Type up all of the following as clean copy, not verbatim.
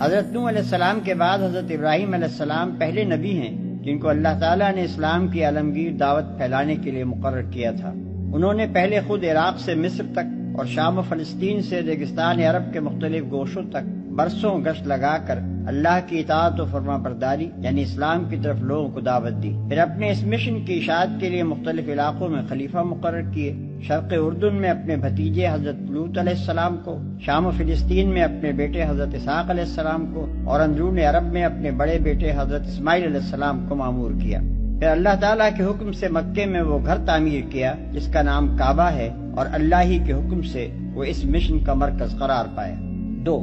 حضرت نوح علیہ السلام کے بعد حضرت ابراہیم علیہ السلام پہلے نبی ہیں جن کو اللہ تعالیٰ نے اسلام کی عالمگیر دعوت پھیلانے کے لیے مقرر کیا تھا۔ انہوں نے پہلے خود عراق سے مصر تک اور شام و فلسطین سے ریگستان عرب کے مختلف گوشوں تک برسوں گشت لگا کر اللہ کی اطاعت و فرما برداری یعنی اسلام کی طرف لوگوں کو دعوت دی۔ پھر اپنے اس مشن کی اشاعت کے لیے مختلف علاقوں میں خلیفہ مقرر کیے، شرق اردن میں اپنے بھتیجے حضرت لوط علیہ السلام کو، شام و فلسطین میں اپنے بیٹے حضرت اسحاق علیہ السلام کو، اور اندرون عرب میں اپنے بڑے بیٹے حضرت اسماعیل علیہ السلام کو مامور کیا۔ پھر اللہ تعالیٰ کے حکم سے مکے میں وہ گھر تعمیر کیا جس کا نام کعبہ ہے، اور اللہ ہی کے حکم سے وہ اس مشن کا مرکز قرار پایا۔ 2.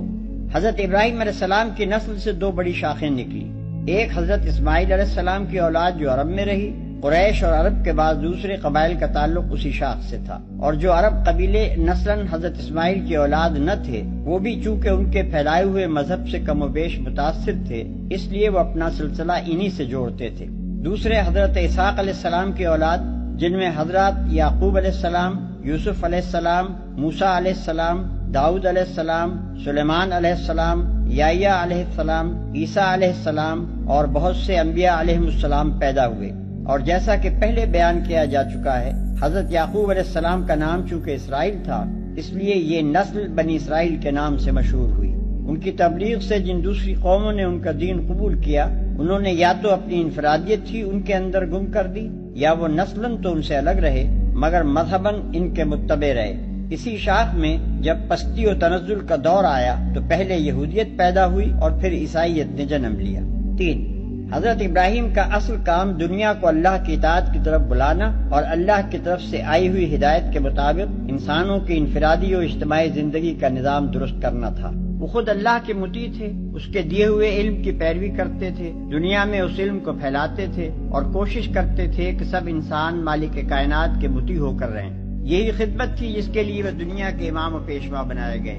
حضرت ابراہیم علیہ السلام کی نسل سے 2 بڑی شاخیں نکلی۔ ایک حضرت اسماعیل علیہ السلام کی اولاد جو عرب میں رہی، قریش اور عرب کے بعد دوسرے قبائل کا تعلق اسی شاخ سے تھا، اور جو عرب قبیلے نسلاً حضرت اسماعیل کی اولاد نہ تھے وہ بھی چونکہ ان کے پھیلائے ہوئے مذہب سے کم و بیش متاثر تھے اس لیے وہ اپنا سلسلہ انہی سے جوڑتے تھے۔ دوسرے حضرت اسحاق علیہ السلام کی اولاد جن میں حضرات یعقوب علیہ السلام، یوسف علیہ السلام، موسیٰ علیہ السلام، داؤد علیہ السلام، سلیمان علیہ السلام، یحییٰ علیہ السلام، عیسیٰ علیہ السلام اور بہت سے انبیاء علیہ السلام پیدا ہوئے۔ اور جیسا کہ پہلے بیان کیا جا چکا ہے، حضرت یعقوب علیہ السلام کا نام چونکہ اسرائیل تھا اس لیے یہ نسل بنی اسرائیل کے نام سے مشہور ہوئی۔ ان کی تبلیغ سے جن دوسری قوموں نے ان کا دین قبول کیا انہوں نے یا تو اپنی انفرادیت ہی ان کے اندر گم کر دی یا وہ نسلاً تو ان سے الگ رہے مگر مذہباً ان کے متبع رہے۔ اسی شاخ میں جب پستی و تنزل کا دور آیا تو پہلے یہودیت پیدا ہوئی اور پھر عیسائیت نے جنم لیا۔ 3. حضرت ابراہیم کا اصل کام دنیا کو اللہ کی اطاعت کی طرف بلانا اور اللہ کی طرف سے آئی ہوئی ہدایت کے مطابق انسانوں کی انفرادی و اجتماعی زندگی کا نظام درست کرنا تھا۔ وہ خود اللہ کے مطیع تھے، اس کے دیے ہوئے علم کی پیروی کرتے تھے، دنیا میں اس علم کو پھیلاتے تھے اور کوشش کرتے تھے کہ سب انسان مالک کائنات کے مطیع ہو کر رہیں۔ یہی خدمت تھی جس کے لیے وہ دنیا کے امام و پیشوا بنائے گئے۔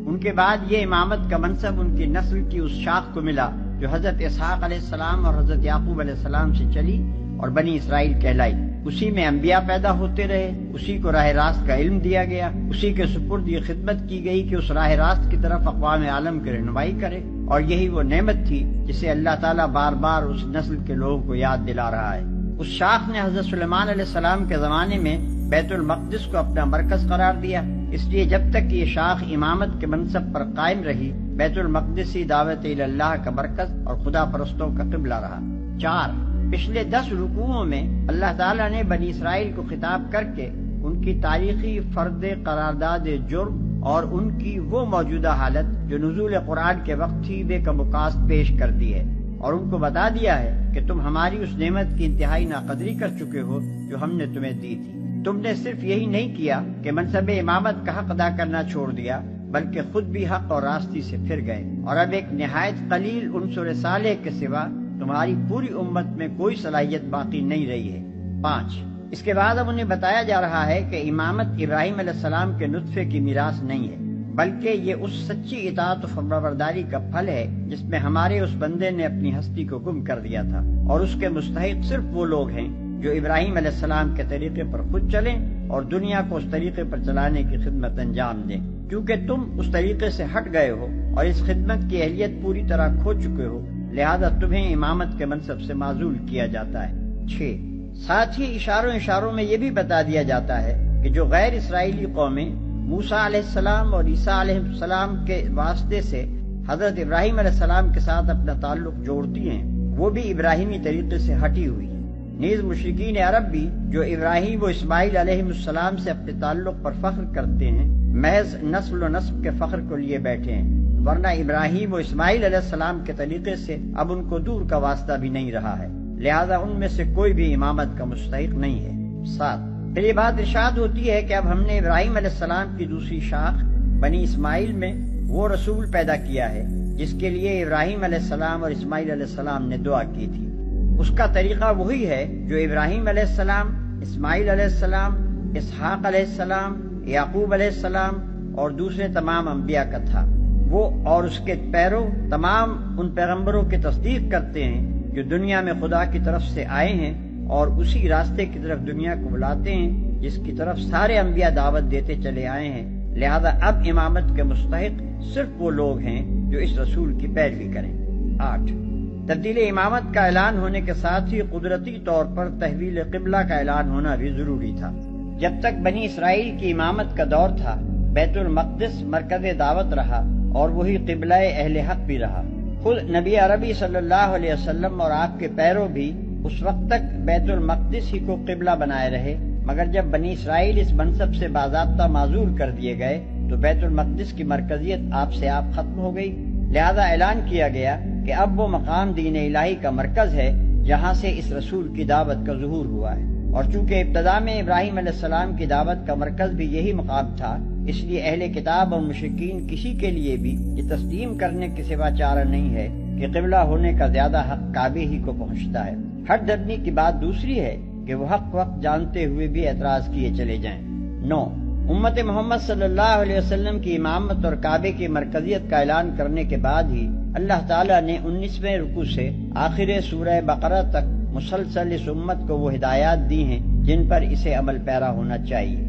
ان کے بعد یہ امامت کا منصب ان کی نسل کی اس شاخ کو ملا جو حضرت اسحاق علیہ السلام اور حضرت یعقوب علیہ السلام سے چلی اور بنی اسرائیل کہلائی۔ اسی میں انبیاء پیدا ہوتے رہے، اسی کو راہ راست کا علم دیا گیا، اسی کے سپرد یہ خدمت کی گئی کہ اس راہ راست کی طرف اقوام عالم کی رہنمائی کرے، اور یہی وہ نعمت تھی جسے اللہ تعالیٰ بار بار اس نسل کے لوگوں کو یاد دلا رہا ہے۔ اس شاخ نے حضرت سلیمان علیہ السلام کے زمانے میں بیت المقدس کو اپنا مرکز قرار دیا، اس لیے جب تک یہ شاخ امامت کے منصب پر قائم رہی بیت المقدس ہی دعوت اللہ کا مرکز اور خدا پرستوں کا قبلہ رہا۔ 4. پچھلے 10 رکوعوں میں اللہ تعالیٰ نے بنی اسرائیل کو خطاب کر کے ان کی تاریخی فرد قرارداد جرم اور ان کی وہ موجودہ حالت جو نزول قرآن کے وقت تھی بے کموکاست پیش کر دی ہے، اور ان کو بتا دیا ہے کہ تم ہماری اس نعمت کی انتہائی ناقدری کر چکے ہو جو ہم نے تمہیں دی تھی۔ تم نے صرف یہی نہیں کیا کہ منصب امامت کا حق ادا کرنا چھوڑ دیا بلکہ خود بھی حق اور راستی سے پھر گئے، اور اب ایک نہایت قلیل عنصر صالح کے سوا تمہاری پوری امت میں کوئی صلاحیت باقی نہیں رہی ہے۔ 5. اس کے بعد اب انہیں بتایا جا رہا ہے کہ امامت ابراہیم علیہ السلام کے نطفے کی میراث نہیں ہے بلکہ یہ اس سچی اطاعت و فرمانبرداری کا پھل ہے جس میں ہمارے اس بندے نے اپنی ہستی کو گم کر دیا تھا، اور اس کے مستحق صرف وہ لوگ ہیں جو ابراہیم علیہ السلام کے طریقے پر خود چلیں اور دنیا کو اس طریقے پر چلانے کی خدمت انجام دیں۔ کیونکہ تم اس طریقے سے ہٹ گئے ہو اور اس خدمت کی اہلیت پوری طرح کھو چکے ہو، لہذا تمہیں امامت کے منصب سے معزول کیا جاتا ہے۔ 6. ساتھ ہی اشاروں میں یہ بھی بتا دیا جاتا ہے کہ جو غیر اسرائیلی قومیں موسیٰ علیہ السلام اور عیسیٰ علیہ السلام کے واسطے سے حضرت ابراہیم علیہ السلام کے ساتھ اپنا تعلق جوڑتی ہیں وہ بھی ابراہیمی طریقے سے ہٹی ہوئی ہیں۔ نیز مشرکین عرب بھی جو ابراہیم و اسماعیل علیہ السلام سے اپنے تعلق پر فخر کرتے ہیں محض نسل و نسب کے فخر کو لیے بیٹھے ہیں، ورنہ ابراہیم و اسماعیل علیہ السلام کے طریقے سے اب ان کو دور کا واسطہ بھی نہیں رہا ہے، لہذا ان میں سے کوئی بھی امامت کا مستحق نہیں ہے۔ 7. پھر یہ بات ارشاد ہوتی ہے کہ اب ہم نے ابراہیم علیہ السلام کی دوسری شاخ بنی اسماعیل میں وہ رسول پیدا کیا ہے جس کے لیے ابراہیم علیہ السلام اور اسماعیل علیہ السلام نے دعا کی تھی۔ اس کا طریقہ وہی ہے جو ابراہیم علیہ السلام، اسماعیل علیہ السلام، اسحاق علیہ السلام، یعقوب علیہ السلام اور دوسرے تمام انبیاء کا تھا۔ وہ اور اس کے پیرو تمام ان پیغمبروں کی تصدیق کرتے ہیں جو دنیا میں خدا کی طرف سے آئے ہیں اور اسی راستے کی طرف دنیا کو بلاتے ہیں جس کی طرف سارے انبیاء دعوت دیتے چلے آئے ہیں، لہذا اب امامت کے مستحق صرف وہ لوگ ہیں جو اس رسول کی پیروی کریں۔ 8. تبدیل امامت کا اعلان ہونے کے ساتھ ہی قدرتی طور پر تحویل قبلہ کا اعلان ہونا بھی ضروری تھا۔ جب تک بنی اسرائیل کی امامت کا دور تھا، بیت المقدس مرکز دعوت رہا اور وہی قبلہ اہل حق بھی رہا۔ خود نبی عربی صلی اللہ علیہ وسلم اور آپ کے پیرو بھی اس وقت تک بیت المقدس ہی کو قبلہ بنائے رہے، مگر جب بنی اسرائیل اس منصب سے باضابطہ معزول کر دیے گئے تو بیت المقدس کی مرکزیت آپ سے آپ ختم ہو گئی، لہذا اعلان کیا گیا کہ اب وہ مقام دین الہی کا مرکز ہے جہاں سے اس رسول کی دعوت کا ظہور ہوا ہے۔ اور چونکہ ابتدا میں ابراہیم علیہ السلام کی دعوت کا مرکز بھی یہی مقام تھا، اس لیے اہل کتاب اور مشرکین کسی کے لیے بھی یہ تسلیم کرنے کے سوا چارہ نہیں ہے کہ قبلہ ہونے کا زیادہ حق کعبے ہی کو پہنچتا ہے۔ ہٹ دھرمی کی بات دوسری ہے کہ وہ حق وقت جانتے ہوئے بھی اعتراض کیے چلے جائیں۔ 9. امت محمد صلی اللہ علیہ وسلم کی امامت اور کعبے کی مرکزیت کا اعلان کرنے کے بعد ہی اللہ تعالیٰ نے 19ویں رکوع سے آخر سورہ بقرہ تک مسلسل اس امت کو وہ ہدایات دی ہیں جن پر اسے عمل پیرا ہونا چاہیے۔